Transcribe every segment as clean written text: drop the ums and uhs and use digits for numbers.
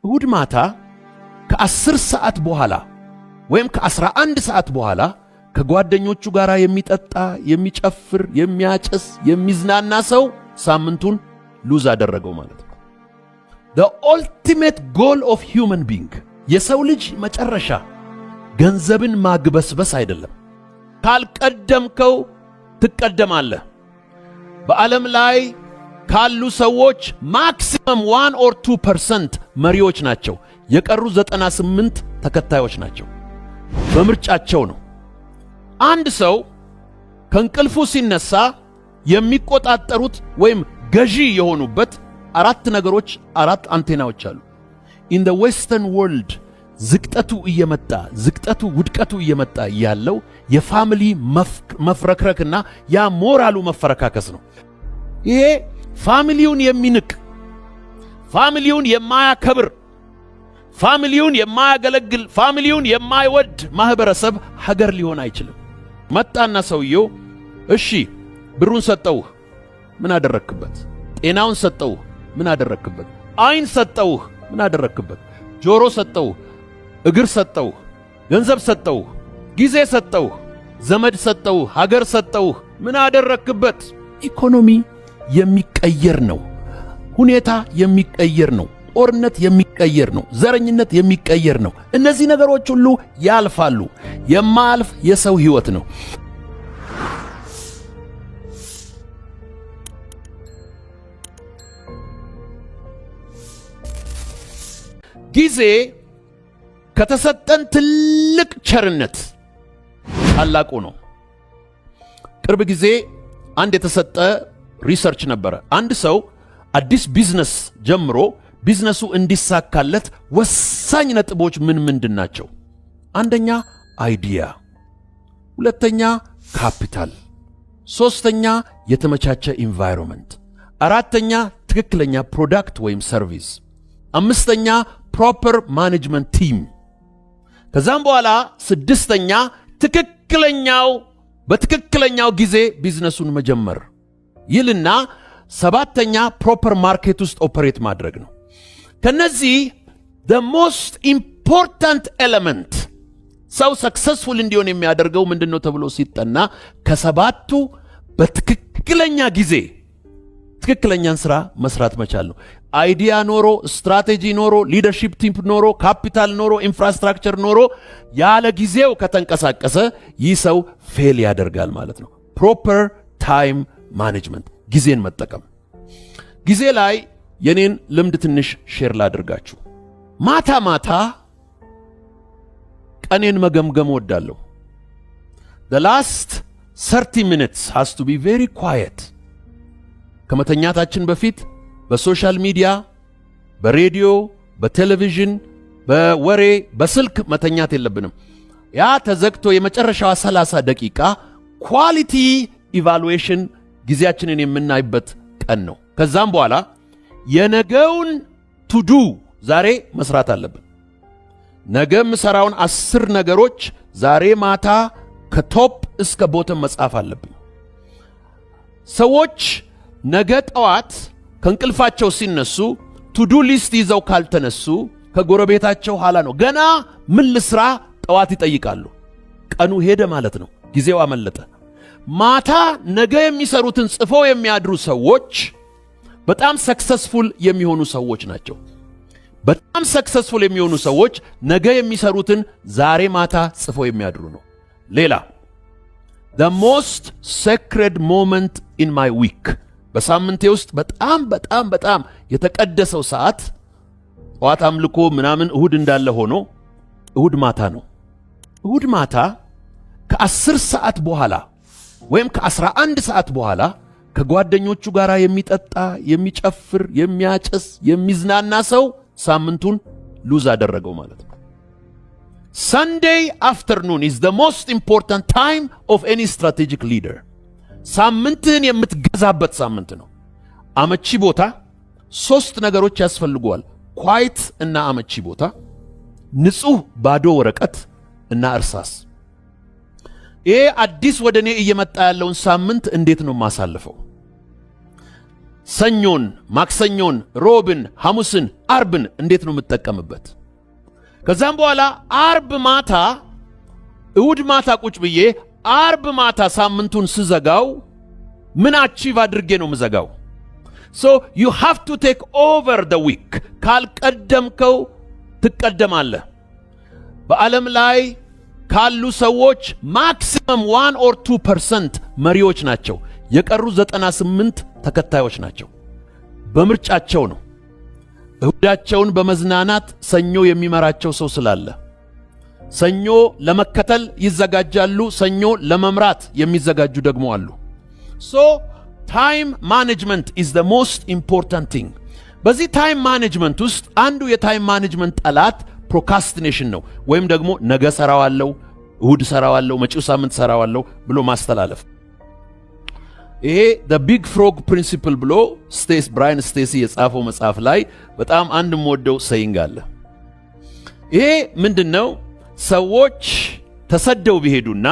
እሁድ ማታ ከ10 ሰዓት በኋላ ወይም ከ11 ሰዓት በኋላ ከጓደኞቹ ጋር የሚጠጣ፣ የሚጨፍር፣ የሚያጨስ፣ የሚዝናና ሰው ሳምንቱን ሉዝ አደረገው ማለት ነው። the ultimate goal of human being የሰው ልጅ መጨረሻ ገንዘብን ማግበስበስ አይደለም። ካልቀደምከው ትቀደማለህ። በዓለም ላይ ካሉ ሰዎች ማክሲመም 1 or 2% መሪዎች ናቸው። የቀሩ 98 ተከታዮች ናቸው። በምርጫቸው ነው። አንድ ሰው ከእንቅልፉ ሲነሳ የሚቆጣጠሩት ወይም ገዢ የሆኑበት 4 ነገሮች፣ 4 አንቴናዎች አሉ። in the western world ዝቅጠቱ ውድቀቱ እየመጣ ያለው የፋሚሊ መፍረክረክና ያ ሞራሉ መፈረካከስ ነው። ይሄ ፋሚሊውን የሚንቅ፣ ፋሚሊውን የማያከብር፣ ፋሚሊውን የማያገለግል፣ ፋሚሊውን የማይወድ ማህበረሰብ ሀገር ሊሆን አይችልም። መጣና ሰውየው እሺ ብሩን ሰጠውህ፣ ምን አደረክበት? ጤናውን ሰጠውህ፣ ምን አደረክበት? አይን ሰጠውህ፣ ምን አደረክበት? ጆሮ ሰጠውህ፣ እግር ሰጠውህ፣ ገንዘብ ሰጠውህ፣ ጊዜ ሰጠውህ፣ ዘመድ ሰጠውህ፣ ሀገር ሰጠውህ፣ ምን አደረክበት? ኢኮኖሚ የሚቀየር ነው። ሁኔታ የሚቀየር ነው። ጦርነት የሚቀየር ነው። ዘረኝነት የሚቀየር ነው። እነዚህ ነገሮች ሁሉ ያልፋሉ። የማያልፍ የሰው ሕይወት ነው። ጊዜ ከተሰጠን ትልቅ ቸርነት ታላቁ ነው። ቅርብ ጊዜ አንድ የተሰጠ ሪሰርች ነበረ። አንድ ሰው አዲስ ቢዝነስ ጀምሮ ቢዝነሱ እንዲሳካለት ወሳኝ ነጥቦች ምንድን ናቸው? አንደኛ አይዲያ፣ ሁለተኛ ካፒታል፣ ሶስተኛ የተመቻቸ ኢንቫይሮንመንት፣ አራተኛ ትክክለኛ ፕሮዳክት ወይም ሰርቪስ፣ አምስተኛ ፕሮፐር ማኔጅመንት ቲም፣ ከዛም በኋላ ስድስተኛ በትክክለኛው ጊዜ ቢዝነሱን መጀመር ይልና ሰባተኛ ፕሮፐር ማርኬት ውስጥ ኦፐሬት ማድረግ ነው። ከነዚህ the most important element ሰው ሰክሰስፉል እንዲሆን የሚያደርገው ምንድነው ተብሎ ሲጠና ከሰባቱ በትክክለኛ ጊዜ ትክክለኛን ስራ መስራት መቻል ነው። አይዲያ ኖሮ፣ ስትራቴጂ ኖሮ፣ ሊደርሺፕ ቲም ኖሮ፣ ካፒታል ኖሮ፣ ኢንፍራስትራክቸር ኖሮ ያለ ጊዜው ከተንቀሳቀሰ ይህ ሰው ፌል ያደርጋል ማለት ነው። ፕሮፐር ታይም ማኔጅመንት፣ ጊዜን መጠቀም። ጊዜ ላይ የኔን ልምድ ትንሽ ሼር ላድርጋችሁ። ማታ ማታ ቀኔን መገምገም ወዳለሁ። the last 30 minutes has to be very quiet። ከመተኛታችን በፊት በሶሻል ሚዲያ፣ በሬዲዮ፣ በቴሌቪዥን፣ በወሬ፣ በስልክ መተኛት የለብንም። ያ ተዘግቶ የመጨረሻዋ 30 ደቂቃ ኳሊቲ ኢቫሉዌሽን ጊዜያችንን የምናይበት ቀን ነው። ከዛም በኋላ የነገውን ቱዱ ዛሬ መስራት አለብን። ነገ ምሰራውን 10 ነገሮች ዛሬ ማታ ከቶፕ እስከ ቦተም መጻፍ አለብን። ሰዎች ነገ ጠዋት ከእንቅልፋቸው ሲነሱ ቱዱ ሊስት ይዘው ካልተነሱ ከጎረቤታቸው ኋላ ነው ገና ምን ልስራ ጠዋት ይጠይቃሉ። ቀኑ ሄደ ማለት ነው። ጊዜው አመለጠ። ማታ ነገ የሚሰሩትን ጽፈው የሚያድሩ ሰዎች በጣም ሰክሰስፉል የሚሆኑ ሰዎች ናቸው። በጣም ሰክሰስፉል የሚሆኑ ሰዎች ነገ የሚሰሩትን ዛሬ ማታ ጽፈው የሚያድሩ ነው። ሌላ the most sacred moment in my week በሳምንቴ ውስጥ በጣም የተቀደሰው ሰዓት ጠዋት አምልኮ ምናምን እሁድ እንዳለ ሆኖ እሁድ ማታ ነው። እሁድ ማታ ከ10 ሰዓት በኋላ ወይም ከ11 ሰዓት በኋላ ከጓደኞቹ ጋር የሚጠጣ፣ የሚጨፍር፣ የሚያጨስ፣ የሚዝናና ሰው ሳምንቱን ሉዝ አደረገው ማለት ነው። Sunday afternoon is the most important time of any strategic leader። ሳምንትን የምትገዛበት ሳምንት ነው። አመቺ ቦታ 3 ነገሮች ያስፈልገዋል። ኳይት እና አመቺ ቦታ፣ ንጹህ ባዶ ወረቀት እና እርሳስ። ይሄ አዲስ ወደኔ እየመጣ ያለውን ሳምንት እንዴት ነው ማሳልፈው? ሰኞን፣ ማክሰኞን፣ ሮብን፣ ሐሙስን፣ አርብን እንዴት ነው የምጠቀምበት? ከዛም በኋላ አርብ ማታ እሁድ ማታ ቁጭ ብዬ አርብ ማታ ሳምንቱን ስዘጋው ምን አቺቭ አድርጌ ነው ምዘጋው? So you have to take over the week. ካልቀደምከው ትቀደማለህ። በዓለም ላይ ካሉ ሰዎች ማክሲመም 1 or 2% መሪዎች ናቸው። የቀሩ 98 ተከታዮች ናቸው። በምርጫቸው ነው። እሁዳቸውን በመዝናናት ሰኞ የሚመራቸው ሰው ስላለ ሰኞ ለመከተል ይዘጋጃሉ፣ ሰኞ ለመምራት የሚዘጋጁ ደግሞ አሉ። So time management is the most important thing. በዚህ ታይም ማኔጅመንት ውስጥ አንዱ የታይም ማኔጅመንት ጠላት ፕሮካስቲኔሽን ነው፣ ወይም ደግሞ ነገ ሰራዋለሁ፣ እሁድ ሰራዋለሁ፣ መጪው ሳምንት ሰራዋለሁ ብሎ ማስተላለፍ። ይሄ the big frog principle ብሎ ብራያን ስቴሲ የጻፈው መጽሐፍ ላይ በጣም አንድ የምወደው saying አለ። ይሄ ምንድነው? ሰዎች ተሰደው ቢሄዱና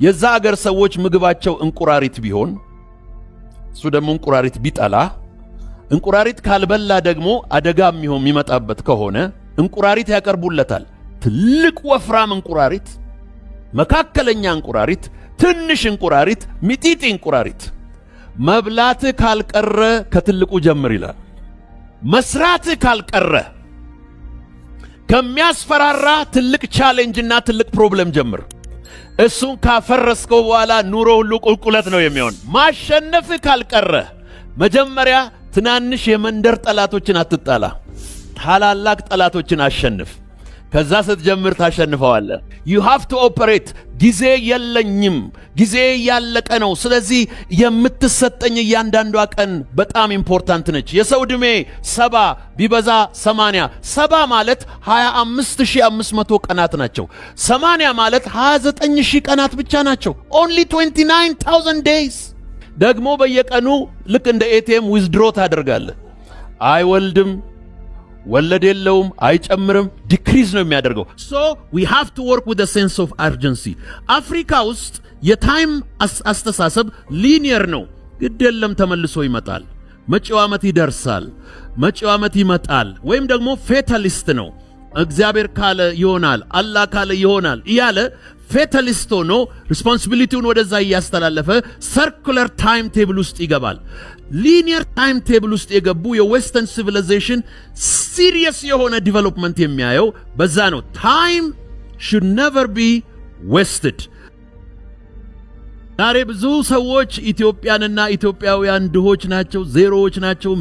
የዛ አገር ሰዎች ምግባቸው እንቁራሪት ቢሆን እሱ ደግሞ እንቁራሪት ቢጠላ፣ እንቁራሪት ካልበላ ደግሞ አደጋ የሚመጣበት ከሆነ እንቁራሪት ያቀርቡለታል። ትልቅ ወፍራም እንቁራሪት፣ መካከለኛ እንቁራሪት፣ ትንሽ እንቁራሪት፣ ሚጢጢ እንቁራሪት። መብላት ካልቀረ ከትልቁ ጀምር ይላል። መስራት ካልቀረ ከሚያስፈራራ ትልቅ ቻሌንጅና ትልቅ ፕሮብለም ጀምር። እሱን ካፈረስከው በኋላ ኑሮ ሁሉ ቁልቁለት ነው የሚሆን። ማሸነፍ ካልቀረ መጀመሪያ ትናንሽ የመንደር ጠላቶችን አትጣላ፣ ታላላቅ ጠላቶችን አሸንፍ። ከዛ ስትጀምር ታሸንፈዋለህ። you have to operate። ጊዜ የለኝም፣ ጊዜ ያለቀ ነው። ስለዚህ የምትሰጠኝ እያንዳንዷ ቀን በጣም ኢምፖርታንት ነች። የሰው ዕድሜ 70 ቢበዛ 80። 70 ማለት 25500 ቀናት ናቸው። 80 ማለት 29000 ቀናት ብቻ ናቸው። only 29000 days። ደግሞ በየቀኑ ልክ እንደ ኤቲኤም ዊዝድሮ ታደርጋለህ። አይወልድም፣ ወለድ የለውም፣ አይጨምርም፣ ዲክሪዝ ነው የሚያደርገው። so we have to work with a sense of urgency። አፍሪካ ውስጥ የታይም አስተሳሰብ ሊኒየር ነው። ግድ የለም ተመልሶ ይመጣል፣ መጪው ዓመት ይደርሳል፣ መጪው ዓመት ይመጣል። ወይም ደግሞ ፌታሊስት ነው። እግዚአብሔር ካለ ይሆናል፣ አላህ ካለ ይሆናል እያለ ፌታሊስት ሆኖ ሪስፖንሲቢሊቲውን ወደዛ እያስተላለፈ ሰርኩለር ታይም ቴብል ውስጥ ይገባል። ሊኒየር ታይም ቴብል ውስጥ የገቡ የዌስተርን ሲቪላይዜሽን ሲሪየስ የሆነ ዲቨሎፕመንት የሚያየው በዛ ነው። ታይም should never be wasted። ዛሬ ብዙ ሰዎች ኢትዮጵያንና ኢትዮጵያውያን ድሆች ናቸው፣ ዜሮዎች ናቸው፣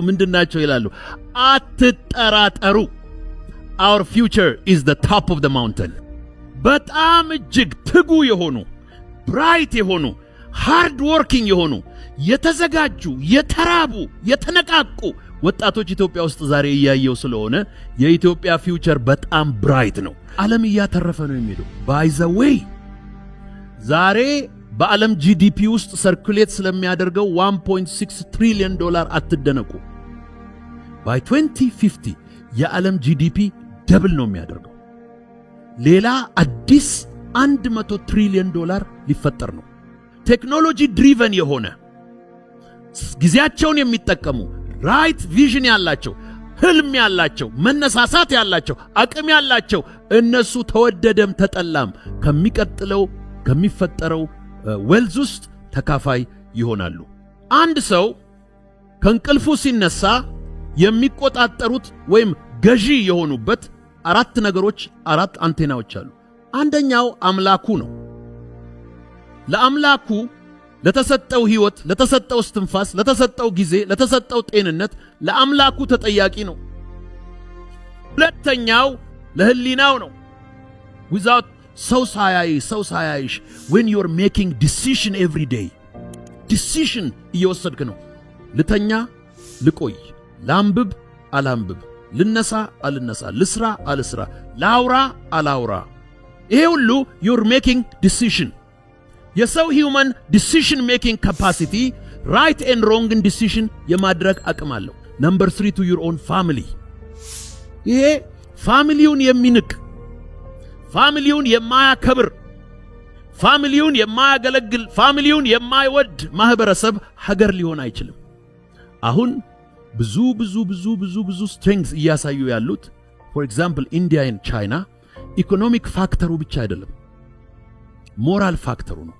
ምንድናቸው ይላሉ። አትጠራጠሩ። our future is the top of the mountain። በጣም እጅግ ትጉ የሆኑ ብራይት የሆኑ ሃርድ ወርኪንግ የሆኑ የተዘጋጁ የተራቡ የተነቃቁ ወጣቶች ኢትዮጵያ ውስጥ ዛሬ እያየው ስለሆነ የኢትዮጵያ ፊውቸር በጣም ብራይት ነው። ዓለም እያተረፈ ነው የሚሄደው። ባይ ዘ ዌይ ዛሬ በዓለም ጂዲፒ ውስጥ ሰርኩሌት ስለሚያደርገው 1.6 ትሪሊዮን ዶላር አትደነቁ። ባይ 2050 የዓለም ጂዲፒ ደብል ነው የሚያደርገው። ሌላ አዲስ 100 ትሪሊዮን ዶላር ሊፈጠር ነው። ቴክኖሎጂ ድሪቨን የሆነ ጊዜያቸውን የሚጠቀሙ ራይት ቪዥን ያላቸው፣ ህልም ያላቸው፣ መነሳሳት ያላቸው፣ አቅም ያላቸው እነሱ ተወደደም ተጠላም ከሚፈጠረው ዌልዝ ውስጥ ተካፋይ ይሆናሉ። አንድ ሰው ከእንቅልፉ ሲነሳ የሚቆጣጠሩት ወይም ገዢ የሆኑበት 4 ነገሮች፣ 4 አንቴናዎች አሉ። አንደኛው አምላኩ ነው። ለአምላኩ ለተሰጠው ህይወት፣ ለተሰጠው እስትንፋስ፣ ለተሰጠው ጊዜ፣ ለተሰጠው ጤንነት ለአምላኩ ተጠያቂ ነው። ሁለተኛው ለህሊናው ነው። without ሰው ሳያይሽ when you are making decision every day decision እየወሰድክ ነው። ልተኛ ልቆይ፣ ላንብብ አላንብብ፣ ልነሳ አልነሳ፣ ልስራ አልስራ፣ ላውራ አላውራ፣ ይሄ ሁሉ you're making decision። የሰው ሂውመን ዲሲሽን ሜኪንግ ካፓሲቲ ራይት ኤንድ ሮንግን ዲሲሽን የማድረግ አቅም አለው። ነምበር 3 to your own family። ይሄ ፋሚሊውን የሚንቅ፣ ፋሚሊውን የማያከብር፣ ፋሚሊውን የማያገለግል፣ ፋሚሊውን የማይወድ ማህበረሰብ ሀገር ሊሆን አይችልም። አሁን ብዙ ስትሬንግዝ እያሳዩ ያሉት ፎር ኤግዛምፕል ኢንዲያ ኤንድ ቻይና ኢኮኖሚክ ፋክተሩ ብቻ አይደለም፣ ሞራል ፋክተሩ ነው።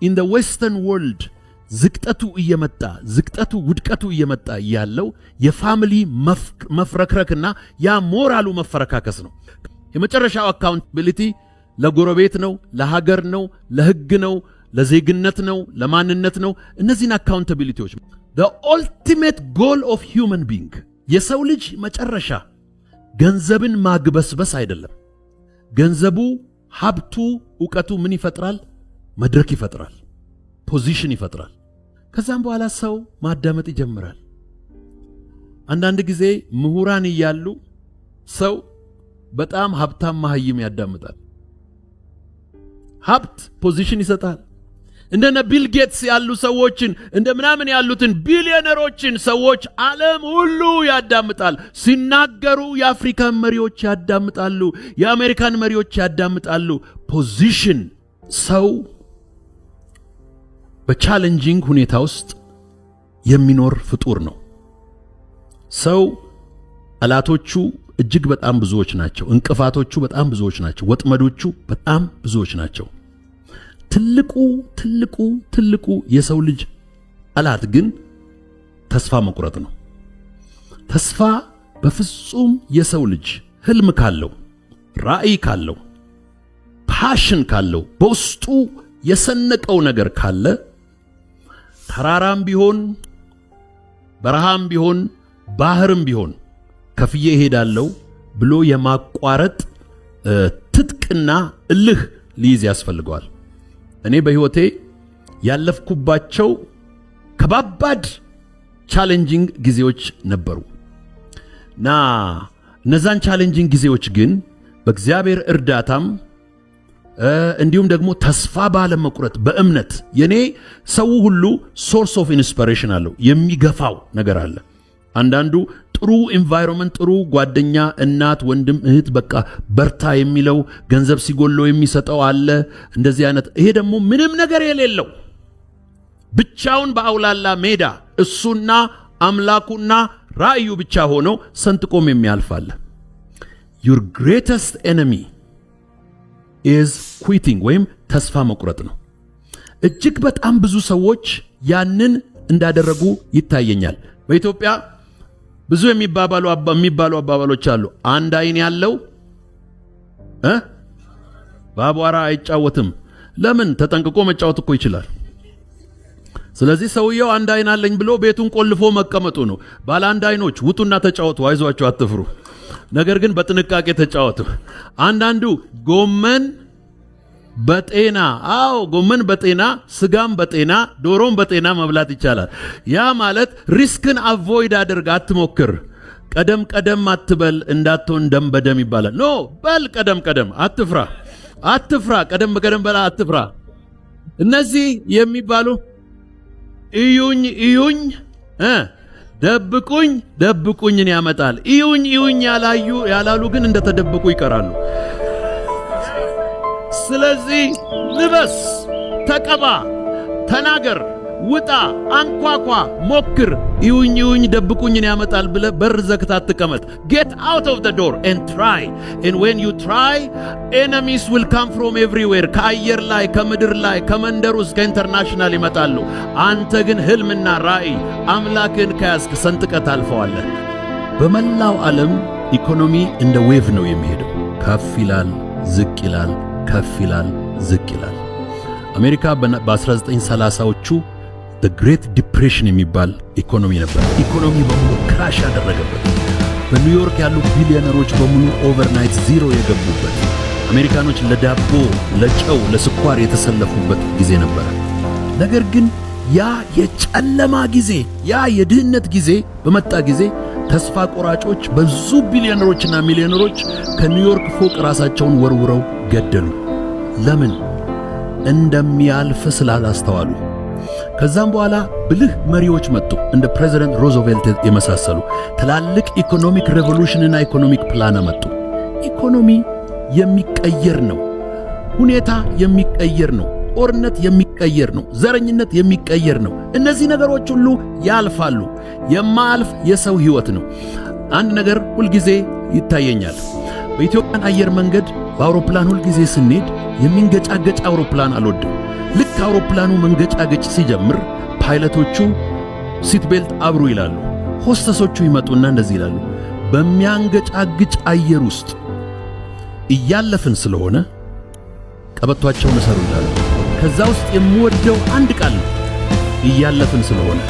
ኢን ዘ ዌስተርን ወርልድ ዝቅጠቱ ውድቀቱ እየመጣ ያለው የፋሚሊ መፍረክረክና ያ ሞራሉ መፈረካከስ ነው። የመጨረሻው አካውንታቢሊቲ ለጎረቤት ነው፣ ለሀገር ነው፣ ለህግ ነው፣ ለዜግነት ነው፣ ለማንነት ነው። እነዚህን አካውንታቢሊቲዎች the ultimate goal of human being የሰው ልጅ መጨረሻ ገንዘብን ማግበስበስ አይደለም። ገንዘቡ፣ ሀብቱ፣ ዕውቀቱ ምን ይፈጥራል? መድረክ ይፈጥራል፣ ፖዚሽን ይፈጥራል። ከዛም በኋላ ሰው ማዳመጥ ይጀምራል። አንዳንድ ጊዜ ምሁራን እያሉ ሰው በጣም ሀብታም መሃይም ያዳምጣል። ሀብት ፖዚሽን ይሰጣል። እንደነ ቢል ጌትስ ያሉ ሰዎችን እንደ ምናምን ያሉትን ቢሊዮነሮችን ሰዎች ዓለም ሁሉ ያዳምጣል። ሲናገሩ የአፍሪካን መሪዎች ያዳምጣሉ፣ የአሜሪካን መሪዎች ያዳምጣሉ። ፖዚሽን ሰው በቻሌንጂንግ ሁኔታ ውስጥ የሚኖር ፍጡር ነው። ሰው ጠላቶቹ እጅግ በጣም ብዙዎች ናቸው። እንቅፋቶቹ በጣም ብዙዎች ናቸው። ወጥመዶቹ በጣም ብዙዎች ናቸው። ትልቁ የሰው ልጅ ጠላት ግን ተስፋ መቁረጥ ነው። ተስፋ በፍጹም የሰው ልጅ ህልም ካለው፣ ራዕይ ካለው፣ ፓሽን ካለው፣ በውስጡ የሰነቀው ነገር ካለ ተራራም ቢሆን በረሃም ቢሆን ባህርም ቢሆን ከፍዬ እሄዳለሁ ብሎ የማቋረጥ ትጥቅና እልህ ሊይዝ ያስፈልገዋል። እኔ በህይወቴ ያለፍኩባቸው ከባባድ ቻሌንጂንግ ጊዜዎች ነበሩ እና እነዛን ቻሌንጂንግ ጊዜዎች ግን በእግዚአብሔር እርዳታም እንዲሁም ደግሞ ተስፋ ባለመቁረጥ በእምነት የኔ ሰው ሁሉ ሶርስ ኦፍ ኢንስፒሬሽን አለው፣ የሚገፋው ነገር አለ። አንዳንዱ ጥሩ ኤንቫይሮንመንት፣ ጥሩ ጓደኛ፣ እናት፣ ወንድም፣ እህት በቃ በርታ የሚለው ገንዘብ ሲጎለው የሚሰጠው አለ። እንደዚህ አይነት ይሄ ደግሞ ምንም ነገር የሌለው ብቻውን በአውላላ ሜዳ እሱና አምላኩና ራእዩ ብቻ ሆኖ ሰንጥቆም የሚያልፋለ። your greatest enemy is quitting ወይም ተስፋ መቁረጥ ነው። እጅግ በጣም ብዙ ሰዎች ያንን እንዳደረጉ ይታየኛል። በኢትዮጵያ ብዙ የሚባሉ አባባሎች አሉ። አንድ አይን ያለው በአቧራ አይጫወትም። ለምን? ተጠንቅቆ መጫወት እኮ ይችላል። ስለዚህ ሰውየው አንድ አይን አለኝ ብሎ ቤቱን ቆልፎ መቀመጡ ነው። ባለ አንድ አይኖች ውጡና ተጫወቱ፣ አይዟችሁ፣ አትፍሩ። ነገር ግን በጥንቃቄ ተጫወቱ። አንዳንዱ ጎመን በጤና ጎመን በጤና ስጋም በጤና ዶሮም በጤና መብላት ይቻላል። ያ ማለት ሪስክን አቮይድ አድርግ፣ አትሞክር። ቀደም አትበል እንዳትሆን ደም በደም ይባላል። ኖ በል ቀደም አትፍራ፣ ቀደም በላ አትፍራ። እነዚህ የሚባሉ እዩኝ ደብቁኝን ያመጣል። እዩኝ ያላሉ ግን እንደተደበቁ ይቀራሉ። ስለዚህ ልበስ፣ ተቀባ፣ ተናገር፣ ውጣ፣ አንኳኳ፣ ሞክር። እዩኝ ደብቁኝን ያመጣል ብለ በር ዘግታ አትቀመጥ። get out of the door and try, and when you try enemies will come from everywhere። ከአየር ላይ፣ ከምድር ላይ፣ ከመንደር ውስጥ፣ ከኢንተርናሽናል ይመጣሉ። አንተ ግን ህልምና ራእይ አምላክን ከያዝክ ሰንጥቀት አልፈዋለህ። በመላው ዓለም ኢኮኖሚ እንደ ዌቭ ነው የሚሄደው። ከፍ ይላል፣ ዝቅ ይላል፣ ከፍ ይላል፣ ዝቅ ይላል። አሜሪካ በ1930ዎቹ the great depression የሚባል ኢኮኖሚ ነበር። ኢኮኖሚ በሙሉ ክራሽ ያደረገበት፣ በኒውዮርክ ያሉ ቢሊዮነሮች በሙሉ ኦቨርናይት ዜሮ የገቡበት፣ አሜሪካኖች ለዳቦ፣ ለጨው፣ ለስኳር የተሰለፉበት ጊዜ ነበር። ነገር ግን ያ የጨለማ ጊዜ፣ ያ የድህነት ጊዜ በመጣ ጊዜ ተስፋ ቆራጮች ብዙ ቢሊዮነሮችና ሚሊዮነሮች ከኒውዮርክ ፎቅ ራሳቸውን ወርውረው ገደሉ። ለምን? እንደሚያልፍ ስላላስተዋሉ። ከዛም በኋላ ብልህ መሪዎች መጡ፣ እንደ ፕሬዚደንት ሮዝቬልት የመሳሰሉ ትላልቅ ኢኮኖሚክ ሬቮሉሽንና ኢኮኖሚክ ፕላን መጡ። ኢኮኖሚ የሚቀየር ነው። ሁኔታ የሚቀየር ነው። ጦርነት የሚቀየር ነው። ዘረኝነት የሚቀየር ነው። እነዚህ ነገሮች ሁሉ ያልፋሉ። የማያልፍ የሰው ሕይወት ነው። አንድ ነገር ሁልጊዜ ይታየኛል። በኢትዮጵያን አየር መንገድ በአውሮፕላን ሁልጊዜ ስንሄድ የሚንገጫገጭ አውሮፕላን አልወድም። ልክ አውሮፕላኑ መንገጫገጭ ሲጀምር ፓይለቶቹ ሲት ቤልት አብሩ ይላሉ። ሆስተሶቹ ይመጡና እንደዚህ ይላሉ፣ በሚያንገጫግጭ አየር ውስጥ እያለፍን ስለሆነ ቀበቷቸውን እሰሩ ይላሉ። ከዛ ውስጥ የምወደው አንድ ቃል ነው፣ እያለፍን ስለሆነ።